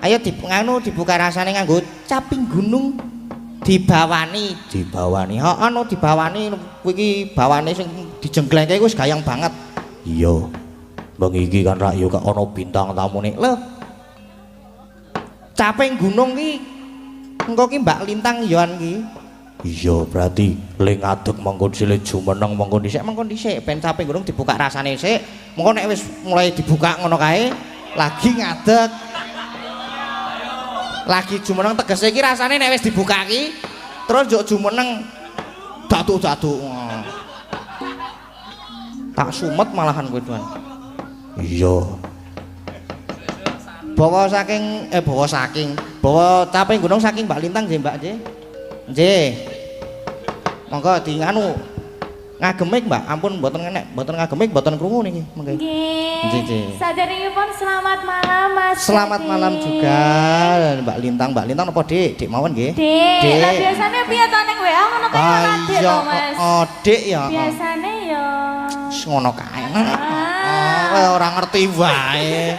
Ayo dibuka rasane nganggo caping gunung dibawani. Heeh dibawani kuwi iki bawane sing dijengglengke wis gayang banget. Iya. Bengi iki kan rak yo kok ana bintang tamune. Lho. Caping gunung ki engko ki Mbak Lintang yoan ki. Iya, berarti le ngadeg mongko sile jumeneng mongko dhisik ben caping gunung dibuka rasane sik. Mongko nek wis mulai dibuka ngono kae lagi ngadeg. Lagi jumeneng tegese iki rasane nek wis dibuka ki terus njuk jumeneng datuk-datuk. Tak sumet malahan kowe tuan. Iya. Bawa caping gunung saking Mbak Lintang nggih Mbak nggih. Nggih. Monggo di nganu ngagemik Mbak, ampun mboten ngagemik mboten krungu niki mengke. Nggih. Saderengipun selamat malam Mas. Selamat malam juga Mbak Lintang. Mbak Lintang napa Dik? Dik mawon nggih. Dik. Lah biasane piye to ning WA ngono kae ora Dik to Mas. Oh, Dik ya. Biasane ya ngono kae. Kowe ora ngerti wae.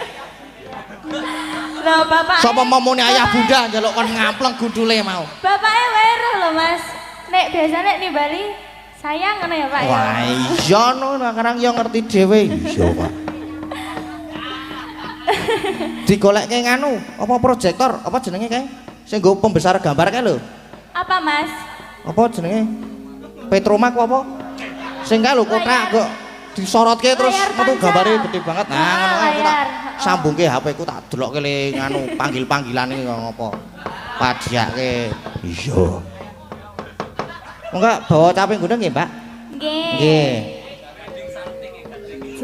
Lho bapak. Sapa momone ayah bunda njaluk kon ngampleng gundule mau. Bapake weruh lho Mas. Nek biasane nimbali sayang ngono ya Pak ya. Wah iya no sekarang ya ngerti dhewe. Iya Pak. Digoleke nganu, apa proyektor, apa jenenge kae? Sing nggo pembesar gambar kae lho. Apa Mas? Apa jenenge? Petromak apa? Sing kae lho kotak kok disorotke terus metu gambare gede banget. Nah ngono kae tak sambungke HP ku tak delokke le nganu panggil-panggilan iki apa. Padiake. Iya. Enggak bawa caping gunung nggih, Mbak? Nggih. Nggih.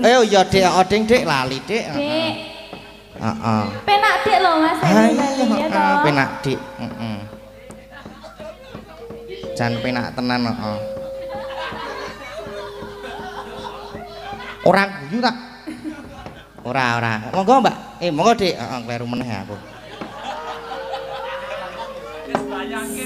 Ayo ya Dik, oding Dik lali Dik. Dik. Heeh. Penak Dik lho Mas. Penak Dik, heeh. Jan penak tenan heeh. Ora guyu tak? Ora. Monggo Mbak. Monggo Dik, heeh kleru meneh aku. Wis bayangke.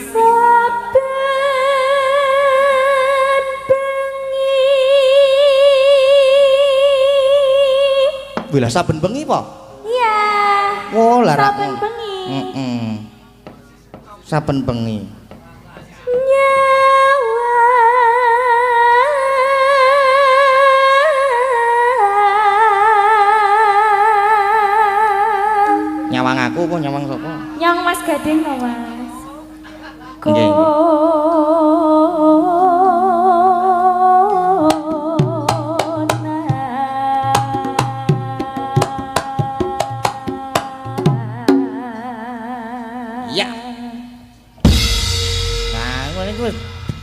Bila saben bengi po? Iya. Oh, larak. Saben bengi. Saben bengi. Nyawa. Nyawang aku apa nyawang sapa? Nyang Mas Gading to, Mas. Nggih.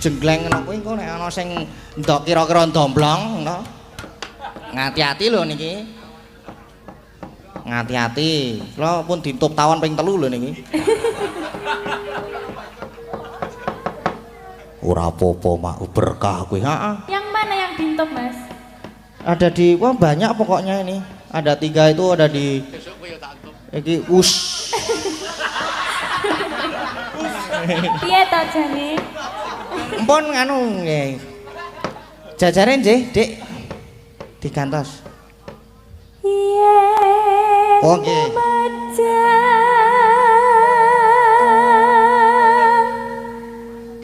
Jenggleng ngono kuwi engko nek ana sing ndok kira-kira ndomblong ngono. Ngati-ati lho niki. Ngati-ati. Kula pun ditutup tawon ping 3 lho niki. Ora apa-apa mak berkah kuwi. Heeh. Yang mana yang ditutup, Mas? Ada di wah banyak pokoknya ini. Ada 3 itu ada di iki Piye to jane? Empun nganu nggih. Jajare nggih, Dik. Digantos. Yen oh nggih.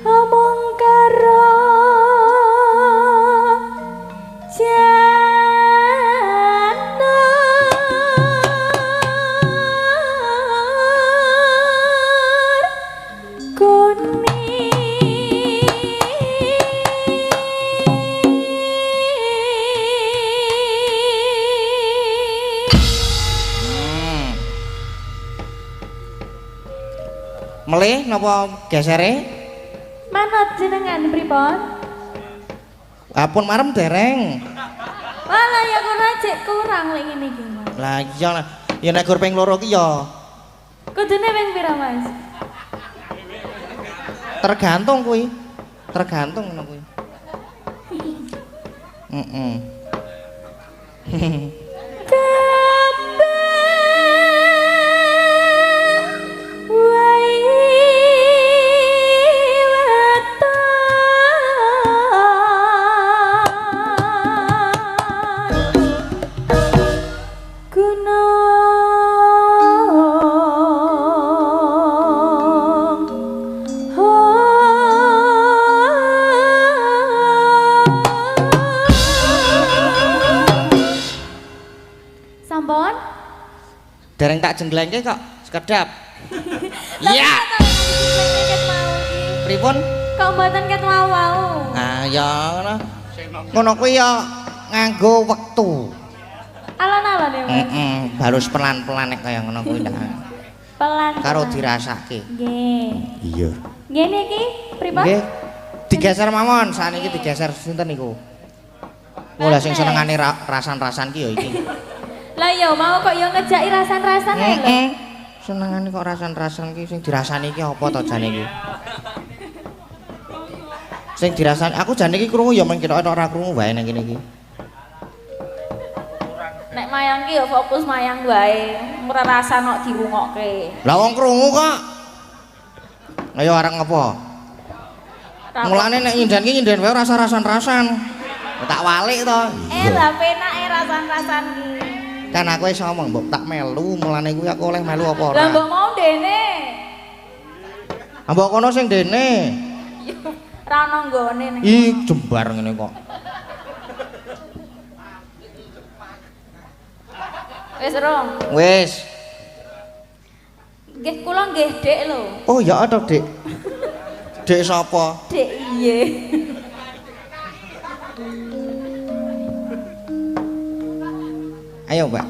Omong karo Melih napa gesere? Manut jenengan pripun? Apun marem dereng. Walah ya kula cek kurang lek ngene iki, Mas. Lah iya lah. Ya nek gur ping 2 ki ya. Kudune ping pira, Mas? Tergantung kuwi. Tergantung ngono kuwi. Heeh. Ampun. Dereng tak jengglengke kok sekedap. Iya. Pripun? Kok mboten ket wau-wau? Ah ya ngono. Ngono kuwi ya nganggo wektu. Alon-alon ya, Mas. Harus pelan-pelan nek kaya ngono kuwi ndak. Pelan. Karo dirasake. Nggih. Iya. Nggih niki pripun? Nggih. Digeser mawon, saniki digeser sinten niku? Mulai sing senengane rasan-rasan ki ya iki. Lah ya mau kok ya ngejaki rasan-rasan ae lho. Senengane kok rasan-rasan ki sing dirasani ki apa to jane iki? Sing dirasani aku jane iki krungu ya mung kira ora krungu wae nang kene iki. Nek mayang ki ya fokus mayang wae, ora rasa nok dirungokke. Lah wong krungu kok. Ayo arek ngopo? Mulane nek nyinden ki nyinden wae rasa rasan-rasan. Tak walik to. Lah penake rasan-rasan ki. Kan aku wis ngomong mbok tak melu, mulane kuwi aku oleh melu apa ora? Lah mbok mau dene. Mbok kono sing dene. Ra ono nggone ning. Ih, jembar ngene kok. Wis rong. Wis. Nggih kula nggih Dik lho. Oh ya toh, Dik. Dik sapa? Dik iye. Ayo, Mbak.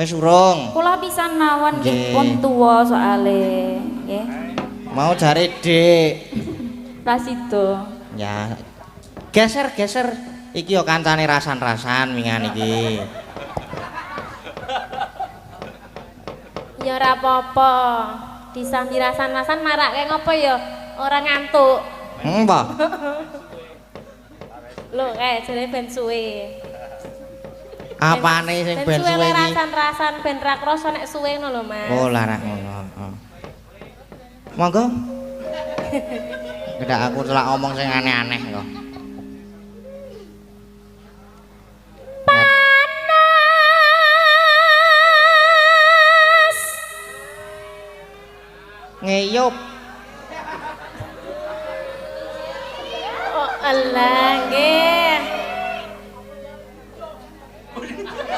Wis urung. Kula pisan mawon nggih pun tuwa soale, nggih. Mau jare Dik. Rasido. Ya. Geser-geser iki yo kancane rasan-rasan wingan iki. Ya ora apa-apa. Disambi rasan-rasan marake ngopo ya ora ngantuk. Apa? Lho kae jare ben suwe. Apane sing ben suwe iki? Rasan-rasan ben ra krasa nek suwe ngono lho, Mas. Oh, larak ngono. Monggo. Tidak aku celak ngomong sing aneh-aneh kok. Panas. Ngeyup. Oh, alah nggih.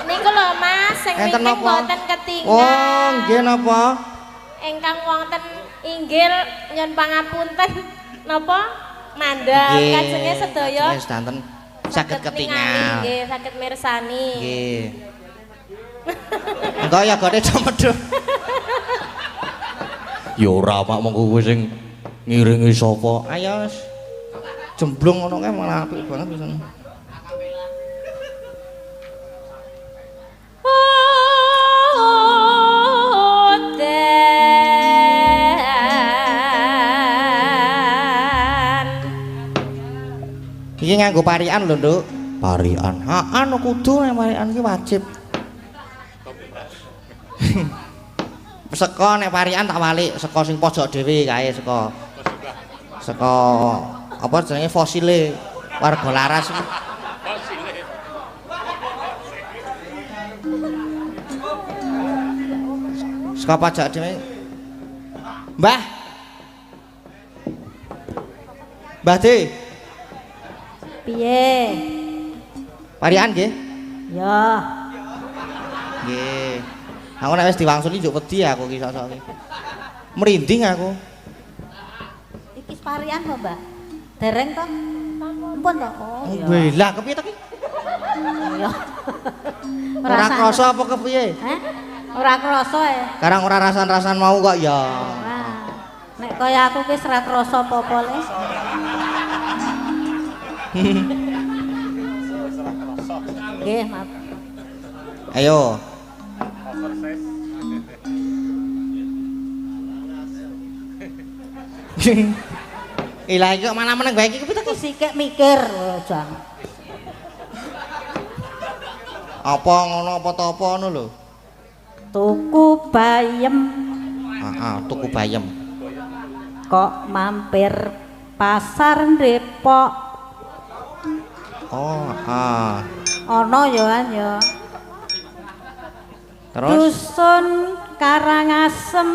Niku lho Mas, sing mriki mboten ketinggal. Oh, nggih napa? Ingkang wonten inggil nyun pangapunten napa? Mandhap kajenge sedaya. Wis danten saged ketingal. Nggih, saged mirsani. Nggih. Engko ya gone cemedhut. Ya ora mak mengko kowe sing ngiringi sapa? Ayo wis. Jemblung ngono kae malah apik banget pisan. Iki nganggo parian lho, Nduk. Parian. Heeh, kudu nek parian iki wajib. Seko nek parian tak walik, seko sing pojok dhewe kae seko. Seko apa jenenge fosile warga laras iki. Fosile. Seko pojok dhewe. Mbah. Mbah De. Piye? Parian nggih? Ya. Nggih. Aku nek wis diwangsuli njuk wedi aku ki sok-sok iki. Merinding aku. Iki parian kok, Mbak? Dereng to? Ampun to. Oh, iya. Lah kepiye to ki? Ya. Ora krasa apa kepiye? Hah? Ora krasa ya. Karang ora rasan-rasan mau kok ya. Wah. Nek kaya aku wis ora krasa apa-apa le. Nggih, maaf. Ayo. Ilah iki kok mana meneng bae iki piye Sikik mikir Jang. apa ngono apa to apa ngono lho. Tuku bayem Heeh, tuku bayem. kok mampir pasar Depok. Oh, heeh. Ana ya kan ya. Terus Dusun Karangasem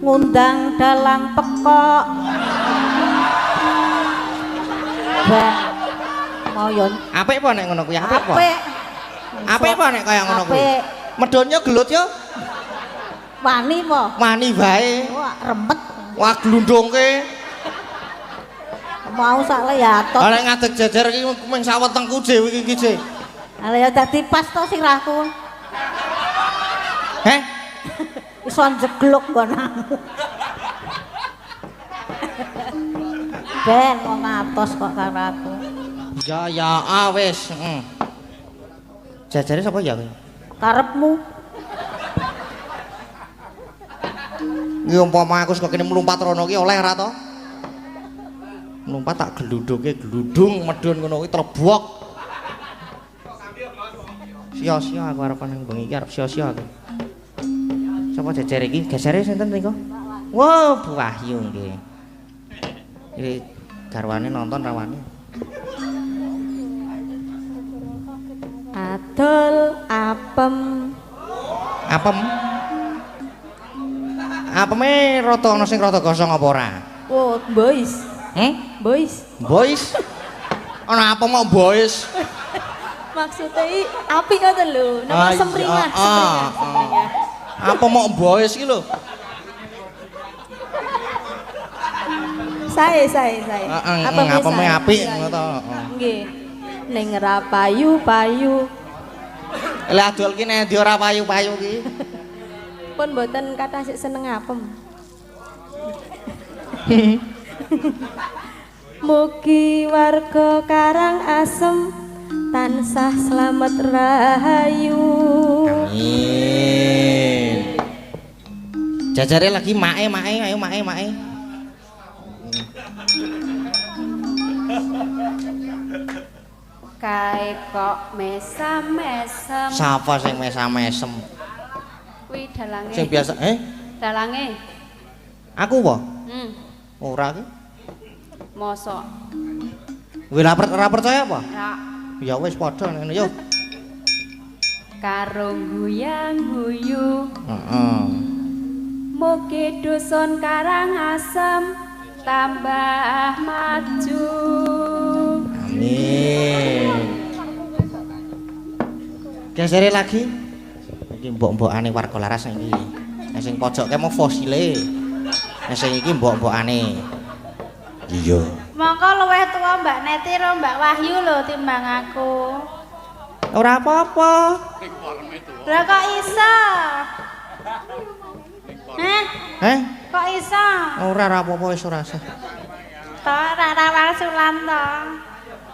ngundang dalang pekok. Bah, mau yon. apik apa nek ngono kuwi? Apik apa? Apik. Apik apa nek kaya ngono kuwi? Apik. Medonnya gelut yo. Wani po. Mani bae. Wah, remet. Wah glundungke. Mau sak leyatot. Nek ngadeg jejer iki mung sawetengku dhewe iki jek. Ala ya dadi pas to sirahku. Heh? Iso jegluk nggonmu. Ben wong atos kok karo aku. Ya wis, heeh. Jajare sapa ya kowe? Karepmu. Iki umpama aku kok kene mlumpat rono iki oleh ora to? Mlumpat tak gludhuke gludung medhun ngono kuwi trebok. Sia-sia aku arep nang bengi iki arep sia-sia aku. Sapa jejer iki? Gesere sinten niku? Wah, Bu Wahyu nggih. Iki garwane nonton rawane. Adol apem. Apem? Apeme rada ana sing rada gosong apa ora? Oh, boys. Boys. Boys? Ana apa mau boys? Maksudnya api ngoten lho, nama semringan. Apa mau boys iki lho? Saya. Apa me apik ngono to. Nggih. Ning ra payu-payu. Lah adol ki nek ndi ora payu-payu ki. Pun mboten kathah sik seneng apem. Mugi warga Karangasem tansah slamet rahayu. Amin. Jajare lagi mae, ayo mae. Kae kok mesam-mesem. Sapa sing mesam-mesem? Kuwi dalange. Sing biasa, Dalange. Aku apa? Ora ki. Mosok. Kowe ora percaya apa? Ra Ya wis padha ngene yo. karo guyang-guyu. Heeh. Mugi dusun Karangasem tambah maju. Amin. Gesere lagi. Iki mbok-mbokane warga laras iki. Nek sing pojoke mau fosile. Nek sing iki mbok-mbokane. Iya. Mongko luwih tuwa Mbak Neti karo Mbak Wahyu lho timbang aku. Ora apa-apa. Lah kok iso? Kok iso? Ora apa-apa wis ora usah. To ora wangsulan to.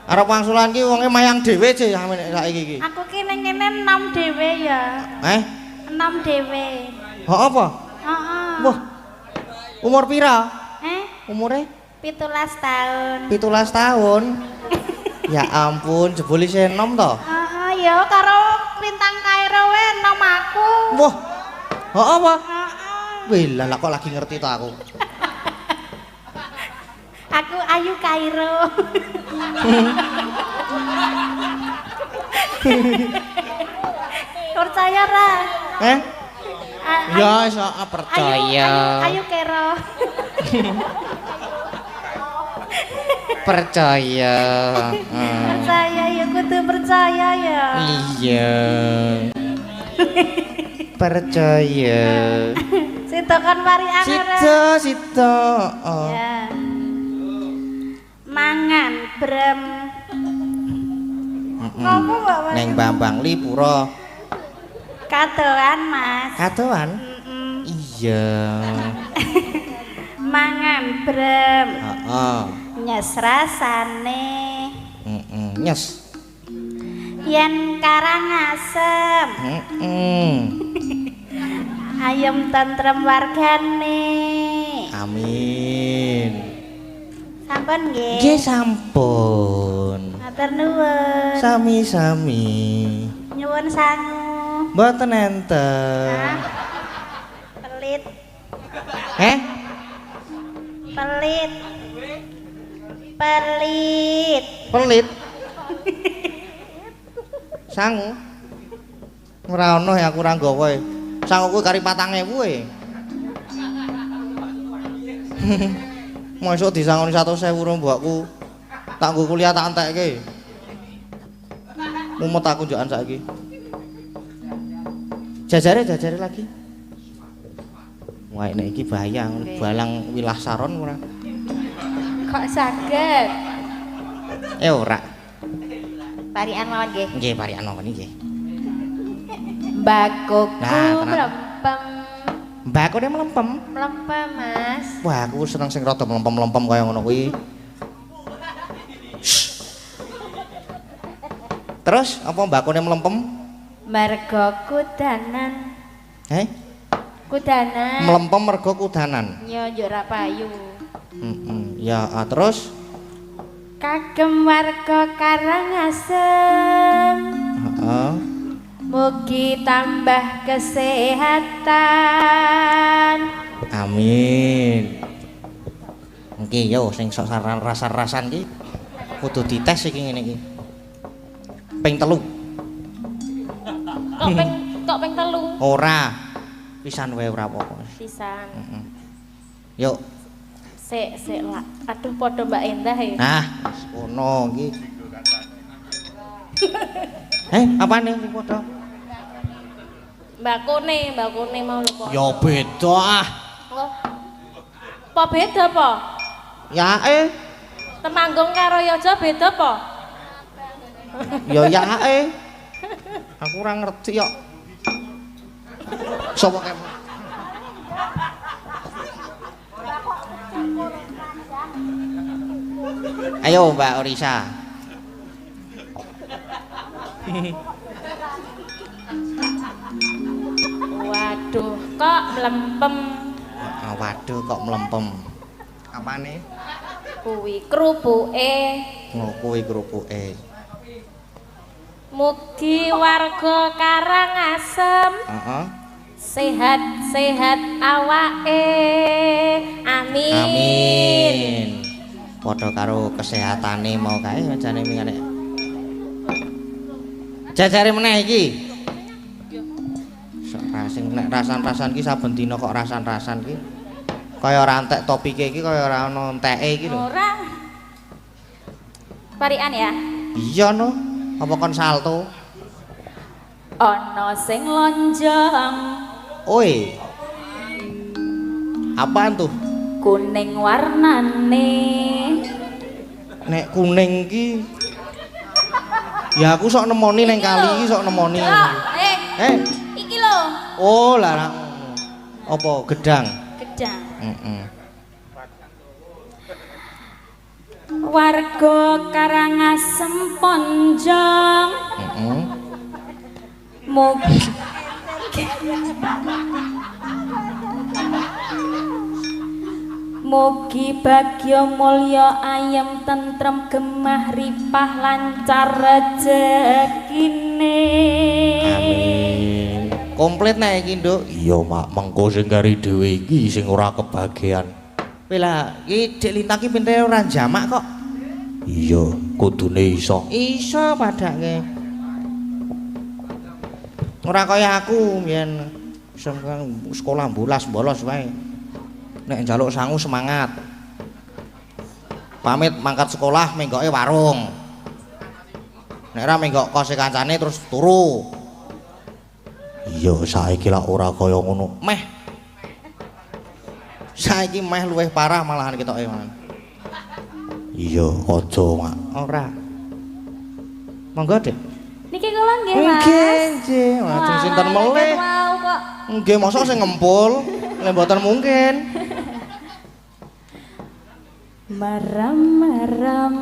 Arep wangsulan ki wonge mayang dhewe je saiki iki. Aku ki ning kene 6 dhewe ya. 6 dhewe. Hok apa? Heeh. Wah. Umur pira? Umure? 17 tahun. 17 tahun. Ya ampun, jebul isih enom to? Heeh, ya karo Lintang Kairo wae enom aku. Wah. Hok apa? Heeh. Wih, lah kok lagi ngerti to aku. Aku Ayu Kairo. Percaya ra? Ya iso percaya. Ayu Kairo. Percaya. Percaya ya kudu percaya ya. Iya. Percaya. Sito kan mari angel. Sito. Ya. Mangan brem. Ngopo Mbak Wahyu? Neng Bambang Lipuro. Kadoan Mas. Kadoan? Iya. Mangan brem. Heeh. Nyes rasane. Nyes. Yen Karangasem. ayem tentrem wargane. Amin. Sampun nggih. Nggih sampun. Matur nuwun. Sami-sami. Nyuwun sangu. Mboten enten. Hah? Pelit. Pelit. Pelit. Pelit. Sangu. Ora ono ya aku ora nggawa e. Sangu kuwi kari 4.000 e. Mosok disangoni 100.000 mbokku. Tak nggo kuliah tak entekke. Mumet aku njokan saiki. Jajare lagi. Wah nek iki bahaya balang wilah saron ora. Kok saged? Ora. Parian mawon nggih. Nggih parian mawon nggih. Mbakoku Nah, tenan. mlempem. Mbakune mlempem. Mlempem, Mas. Wah, aku seneng sing rada mlempem-mlempem kaya ngono kuwi. Terus apa mbakune mlempem? Mergo kudanan. Kudanan. Mlempem mergo kudanan. Yo yo ora payu. Ya, terus Kagem warga Karangasem. heeh. Mugi tambah kesehatan. Amin. Nggih yo sing sok rasan-rasan iki kudu dites iki ngene iki. Ping 3. Kok ping 3? Ora. Pisan wae ora apa-apa. Pisan. Yuk. Sik lah. Aduh padha Mbak Endah ya. Nah, wis ngono iki. Apane sing padha? Mbak Kone mau lho kok. Ya beda ah. Oh. Apa beda apa? Ya Temanggung karo Yojo beda apa? ya Aku ora ngerti kok. Sopo kae? Ayo Mbak Orisa. Waduh, kok mlempem. Waduh kok mlempem. Apane? Kuwi krupuke. Oh, kuwi krupuke. Mugi warga Karangasem Heeh. sehat-sehat awake. Amin. Amin. Padha karo kesehatane mau kae jane mingane. Jajare meneh iki. Sing nek rasan-rasan ki saben dina kok rasan-rasan ki. Kaya ora entek topike iki kaya ora ono enteke iki lho. Ora. Parian ya. Iya no. Apa kon salto? Ana sing lonjong. Oi. Apaan tuh? Kuning warnane. Nek kuning ki ya aku sok nemoni ning kali iki sok nemoni. Iki lho. Oh, lah apa gedang? Gedang. Heeh. Warga Karangasem Ponjong. Heeh. Mugi Mugi bagya mulya ayem tentrem gemah ripah lancar rezekine. Amin. Komplit nek iki, Nduk. Iya, Mak. Mengko sing kari dhewe iki sing ora kebagian. Kowe lah, iki Dik Lintang ki pintene ora jamak kok. Iya, kudune iso. Iso padake. Ora kaya aku mbiyen sekolah bolos wae. Nek njaluk sangu semangat. Pamit mangkat sekolah menggoke warung. Nek ora menggok kose kancane terus turu. Iya, saiki lak ora kaya ngono. Meh. Saiki meh luwih parah malahan ketoke, Man. Iya, aja, Mak. Ora. Monggo, Dik. Niki kula nggih, Mas. Nggih, Mas. Sinten melih? Mau kok. Nggih, mosok sing ngempul. Lek mboten mungkin. Merem-merem.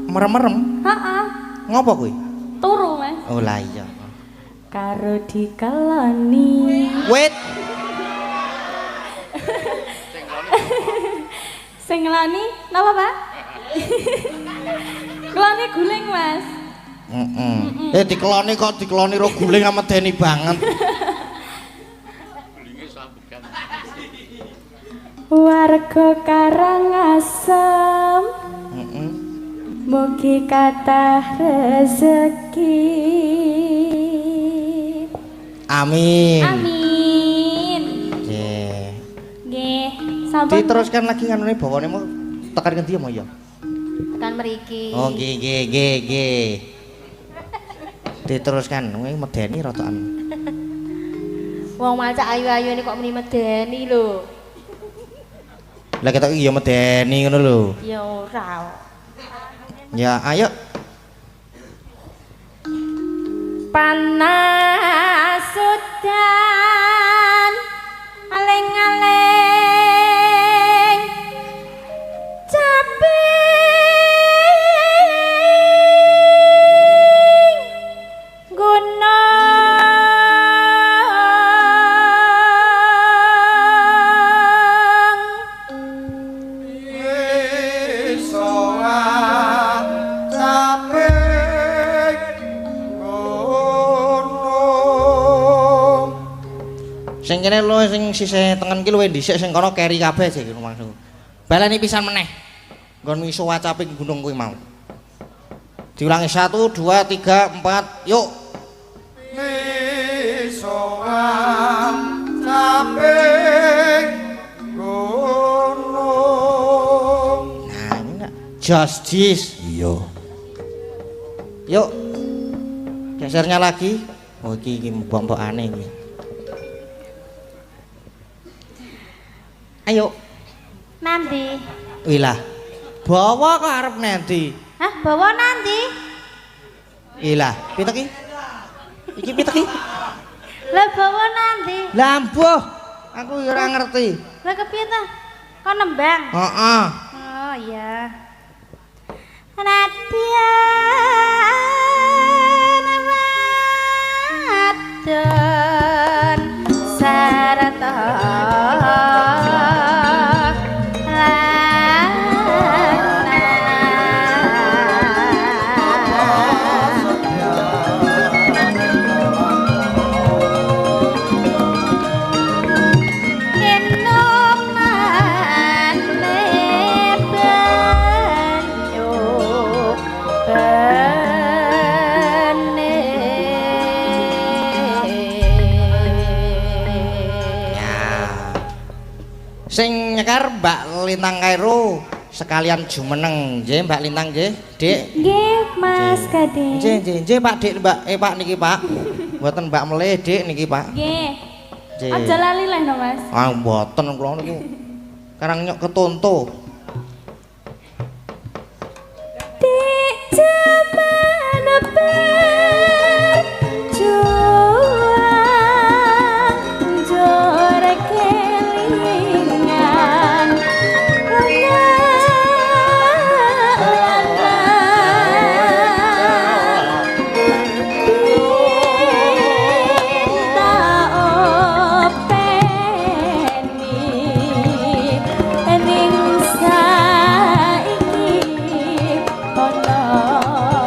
Merem-merem. Heeh. Ngopo kuwi? Turu, Mas. Oh lah iya. karo dikeloni. Wait. Sing ngeloni napa, Pak? Keloni guling, Mas. Dikeloni kok dikeloni ro guling medeni banget. Warga Karangasem. Mugi kathah rezeki. Amin. Amin. Nggih. Nggih, sampun. Diteruskan lagi nganune bawane mau tekan ngendi mau ya? Tekan mriki. Oh nggih. Diteruskan, kowe medeni rotokan. Wong macak ayu-ayu ini kok muni medeni lho. Lah ketok iki ya medeni ngono lho. Ya ora. Ya, ayo. Panas sudan aleng-aleng caping Sing kene lho sing sisih tengen ki luwih dhisik sing kono keri kabeh sih langsung. Baleni pisan meneh. Nggon miso wacaping gunung kuwi mau. Diulangi 1 2 3 4 yuk. Miso wacaping gunung. Nah, ini nak justice. Iya. Yuk. Gesernya lagi. Oh iki mbok-mbokane iki. Ayo. Nanti. Wilah. Bawa kok arep nanti. Hah, bawa nanti? Ilah, pitek iki? Iki pitek iki? Lah bawa nanti. Lah mbuh, aku ora ngerti. Lah kepiye ta? Kok nembang? Heeh. Oh iya. Nadyan wadon sarata Sing nyekar Mbak Lintang Kairo sekalian jumeneng nggih Mbak Lintang nggih, Dik. Nggih, Mas Kadek. Nggih, Pak Dik, Mbak. Pak niki, Pak. Mboten Mbak Melih, Dik niki, Pak. Nggih. Nggih. Aja lali lah no, Mas. Ah, mboten kula niku. Karang nyok ketonto. Dik jaman berjuang jore kelingan Oh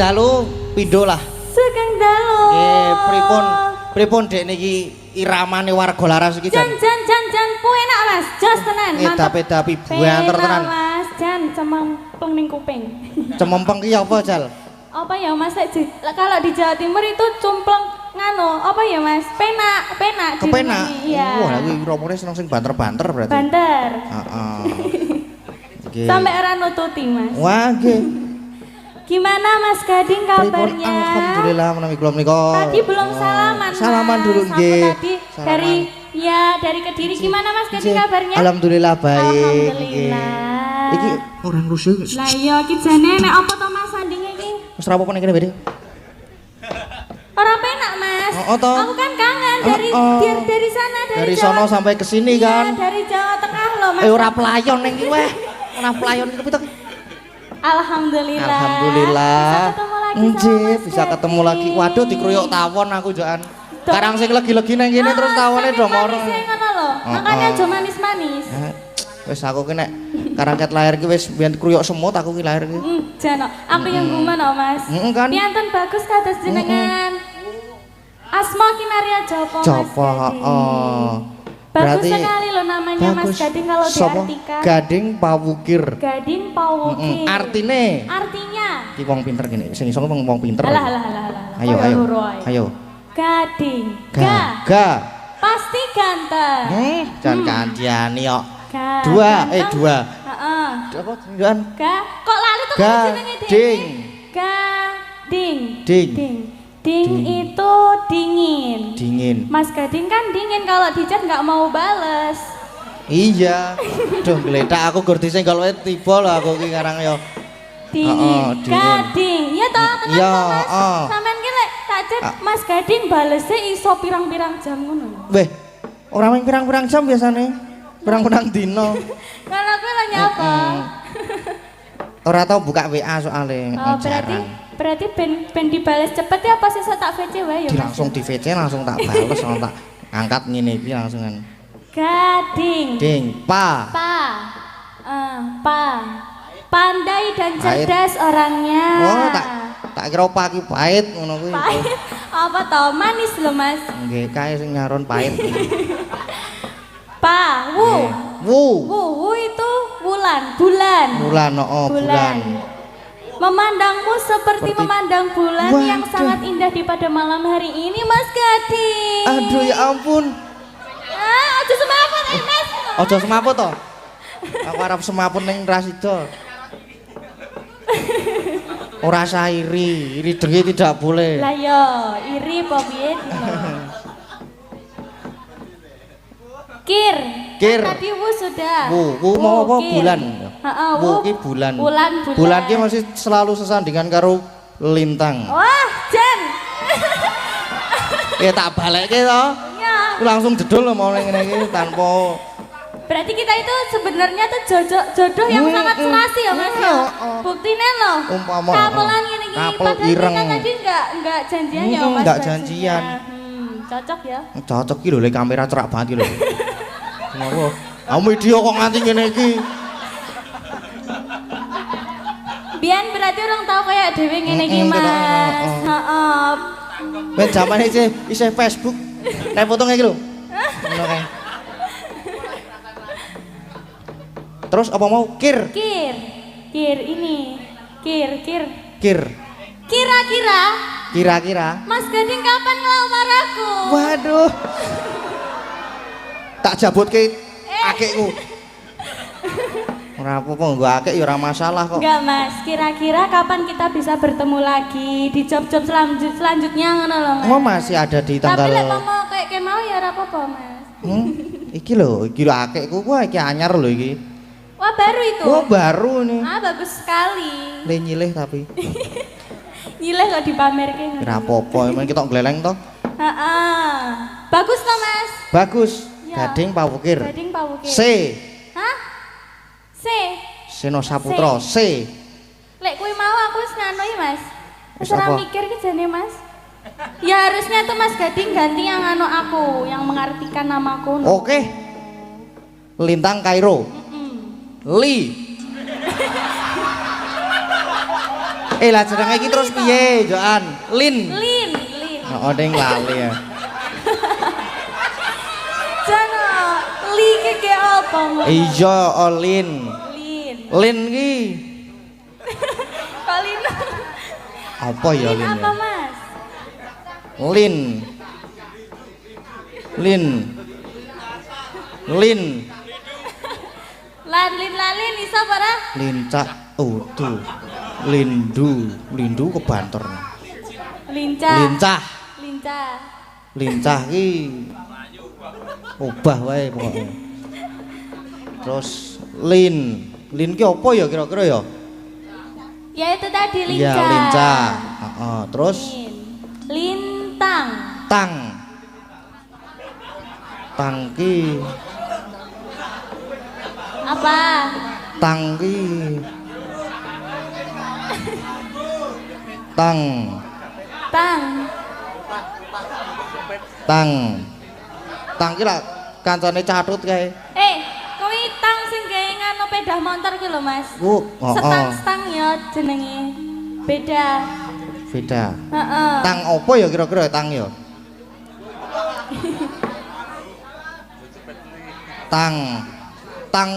dalu pindho lah. Sugeng dalu. Nggih, pripun Dek niki iramane warga laras iki jan. Jan pu enak Mas, jos tenan. Edapi buanter tenan. Mas, jan cemempeng ning kuping. Cemempeng ki apa, Jal? Apa ya Mas, kalau di Jawa Timur itu cumpleng ngano, apa ya Mas? Penak. Kepenak. Iya. Wah, kuwi romone seneng sing banter-banter berarti. Banter. Heeh. Nggih. Sampai ora nututi Mas. Wah, nggih. Gimana Mas Gading Pripun? kabarnya? Alhamdulillah menawi kula menika. Tadi belum salaman. Salaman Mas. dulu Aku nggih. Tadi dari Kediri gimana Mas Gading Nggih. kabarnya? Alhamdulillah baik. Alhamdulillah. Iki orang rusuh. Lah iya iki jane nek apa to Mas sandinge iki? Wis ra apa-apa nek kene Bede. Ora penak Mas. Oh, toh. Aku kan kangen dari sana Dari Jawa. sono sampai ke sini Iya, kan. dari Jawa Tengah loh Mas. Ora pelayon ning iki weh. Ora pelayon iki pitok. Alhamdulillah. Alhamdulillah. Bisa ketemu lagi sama Nggih, Mas bisa ketemu Gading. lagi. Waduh dikruyuk tawon aku jokan. Tuh. Karang sing legi-legi nang kene terus tawone do moro. Manis ngono lho. Makanya aja manis-manis. Wis aku ki nek karangket lahir ki wis biyen kruyuk semut aku ki lahir ki. Jano, aku yang gumen oh Mas. Kan. Piantun bagus kados jenengan. Asma Kinaria Joko Mas Copo, Gading. oh. Bagus Berarti sekali loh namanya Mas Gading kalau Sopo? diartikan. Gading Pawukir. Gading Pawukir. Artine Artinya. ki wong pinter gini. Sing iso wong pinter. Alah. Ayo. Ayo. Gading. Ga. Pasti ganteng. Jangan kandiani kok. Ganteng. Dua. Heeh. Apa jenengan? Kok lali tuh jenenge Gading. Gading. Ding. Ding itu dingin. Dingin. Mas Gading kan dingin kalau di chat nggak mau bales. Iya. Duh gledak aku gur disenggol wae tiba lho aku ki karang yo. Dingin. Dingin. Gading. Iya toh, tenang Iya, toh, Mas. Sampean ki lek tak chat Mas Gading balesnya iso pirang-pirang jam ngono. Weh, ora main pirang-pirang jam biasane. Pirang-pirang dino. Kalau aku lah nyapa. Ora tau buka WA soalnya. Oh, berarti ben dibales cepet ya apa sih tak VC wae ya. Di Mas? langsung di VC langsung tak bales langsung tak angkat ngene iki langsungan. Gading. Ding, pa. Pandai dan cerdas orangnya. Oh, tak kira pa ki pahit ngono kuwi. Pahit. Apa toh manis loh Mas. Nggih, kae sing nyaron pahit. Wu itu bulan. Bulan, bulan. Memandangmu seperti memandang bulan Waduh. yang sangat indah di pada malam hari ini Mas Gading. Aduh ya ampun. Aja semaput Mas. Aja semaput to. Aku arep semaput ning Rasido. Ora sah iri dengki tidak boleh. Lah yo, iri apa piye Kir. Tadi wu sudah. Wu mau apa kir. bulan. Heeh, Wu ki bulan. Bulan. Bulan ki masih selalu sesandingan karo lintang. Wah, Jen. Ya tak balekke to. Ya. Aku langsung jedul lho mau ngene iki tanpa Berarti kita itu sebenarnya tuh jodoh yang sangat serasi ya Mas ya. Buktine loh. Umpama kapelan ngene iki kapel padahal ireng. kita tadi enggak janjian ya Mas. Enggak bajunya. janjian. Cocok ya. Cocok ki lho le kamera cerak banget ki lho. Ngono. Aku video kok nganti ngene iki. Biyen berarti orang tahu kayak dhewe ngene iki Mas. Heeh. Ben zamane isih Facebook. Nek foto ngene iki lho. Ngono kae. Terus apa mau kir? Kir ini. Kir. Kira-kira Mas Gading kapan ngelamar aku? Waduh. Tak jabutke akekku. Ora apa-apa nggo akek ya ora masalah kok. Enggak Mas, kira-kira kapan kita bisa bertemu lagi di job-job selanjutnya ngono lho Mas. Mau masih ada di tanggal. Tapi lek mau kayak mau ya ora apa-apa Mas. Iki lho akekku kuwi iki anyar lho iki. Wah baru itu? Oh baru nih. Bagus sekali. Le nyilih tapi. Nyilih kok dipamerke. Ora apa-apa, emang kita gleleng toh. Bagus toh Mas? Bagus. Ya. Gading Pawukir. Gading Pawukir. C. Hah? Seno Saputra. C. Lek kuwi mau aku wis nganu ya Mas. Wis Wis ora apa? mikir ki jane Mas. Ya harusnya tuh Mas Gading ganti yang anu aku, yang mengartikan namaku. Oke. Lintang Kairo. Li. Lah jenenge iki terus piye, Joan? Lin. Lin. Oh, ning lali ya. Jana, li ke apa? Iya, Lin. Lin. Lin ki Kalin. apa ya Lin? Apa, Mas? Lin. Lin. Lin. Lin iso para? Lincak udu. Lindu ke Banter. Lincah. Lincah ki obah wae pokoke. Terus Lin ki apa ya kira-kira ya? Ya itu tadi lincah. Iya, lincah. Heeh, terus Lintang. Tang ki Apa? Tang ki Tang ki lah kancane catut kae. Kuwi tang sing gawe ngano pedah motor ki lho, Mas. Stang ya jenenge. Beda. Heeh. Tang apa ya kira-kira tang ya? Tang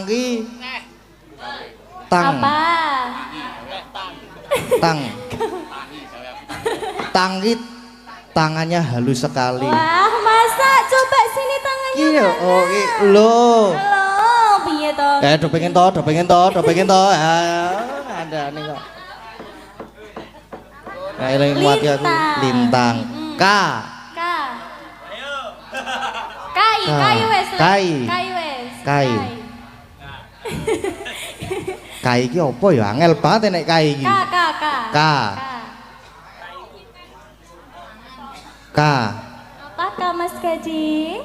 ki Apa? Tang ki tangannya halus sekali. Wah, masa coba sini tangannya. Iya, oh iki lho. Halo, piye to? Do pengen to. Ada nih kok. Eling muat ya aku. Lintang. Kai wes. Kai iki apa ya? Angel banget nek kai iki. Apakah Mas Gading?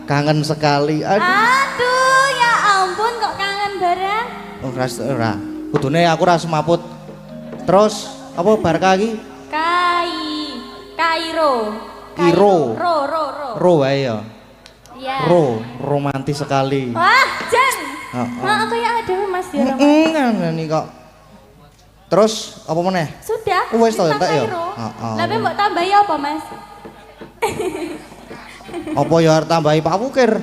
Kangen sekali. Aduh, ya ampun kok kangen bareng. Oh, ora. Kudune aku ora semaput. Terus apa bar iki? Kairo. Ro wae ya. Iya. Romantis sekali. Wah, Jan. Heeh, kayak ada Mas ya. Ngene kok. Terus apa meneh? Sudah. Wes to entek ya. Heeh. Lah mbok tambahi apa, Mas? Apa ya arep tambahi Pak Wukir?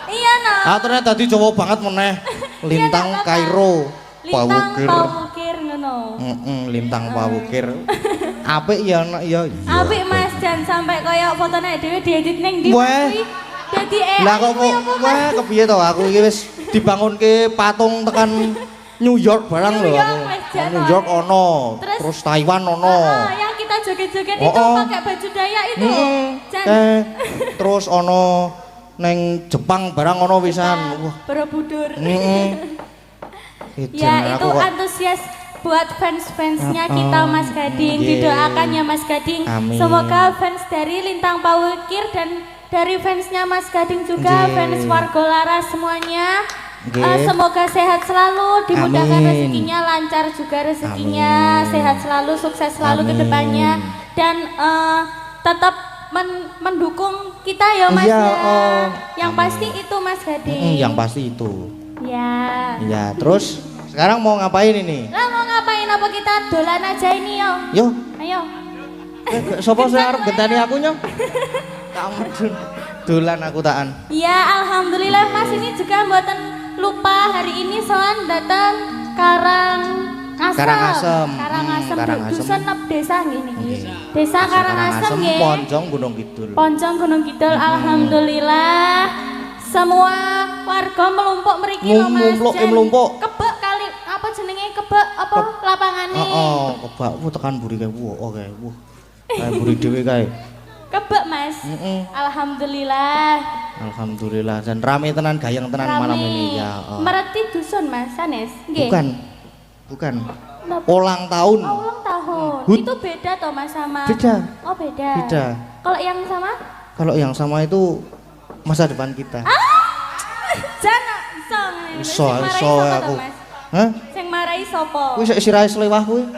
Iya, nah. Ternyata dadi Jawa banget meneh. Lintang Kairo. Pak Wukir ngono. Lintang Pak Wukir. Apik ya anak ya. Apik Mas Jan sampai kaya fotone dhewe diedit ning ndi. Dadi lah kok kepiye to aku iki wis dibangunke patung tekan New York barang lho aku. New York ono, terus Taiwan ono. Yang kita joget-joget itu pakai baju Dayak itu. Terus ono neng Jepang barang ono pisan. Wah, Borobudur. Ya itu antusias buat fans-fansnya kita Mas Gading. Didoakan ya Mas Gading. Semoga fans dari Lintang Pak Wukir dan dari fansnya Mas Gading juga, fans Warga Laras semuanya. Semoga sehat selalu, dimudahkan rezekinya, lancar juga rezekinya, sehat selalu, sukses selalu ke depannya, dan tetap mendukung kita ya Mas ya. Yang pasti itu Mas Gading. Yang pasti itu. Ya. Terus sekarang mau ngapain ini? Lah mau ngapain, apa kita dolan aja ini yo? Ayo. Sopo sing arep genteni aku nyong? Dolan aku taan. Ya alhamdulillah Mas, ini juga mboten lupa hari ini soan datang Karangasem. Dusun desa nggih. Desa Karangasem nggih. Poncong Gunung Kidul. Alhamdulillah semua warga melumpuk mriki lho Mas. Kebek kali apa jenenge kebek apa lapangane. Kebak tekan buri kae. Oke. Kae buri dhewe kae. Kebek Mas. Alhamdulillah. Dan rame tenan, gayeng tenan malam ini ya. Mereti dusun Mas Sanes. Nggih. Bukan. Ulang tahun. Ulang tahun. Itu beda toh Mas sama. Beda. Oh beda. Kalau yang sama? Kalau yang sama itu masa depan kita. Jana iso aku. Sing marai sapa? Kuwi sik sirahe slewah kuwi.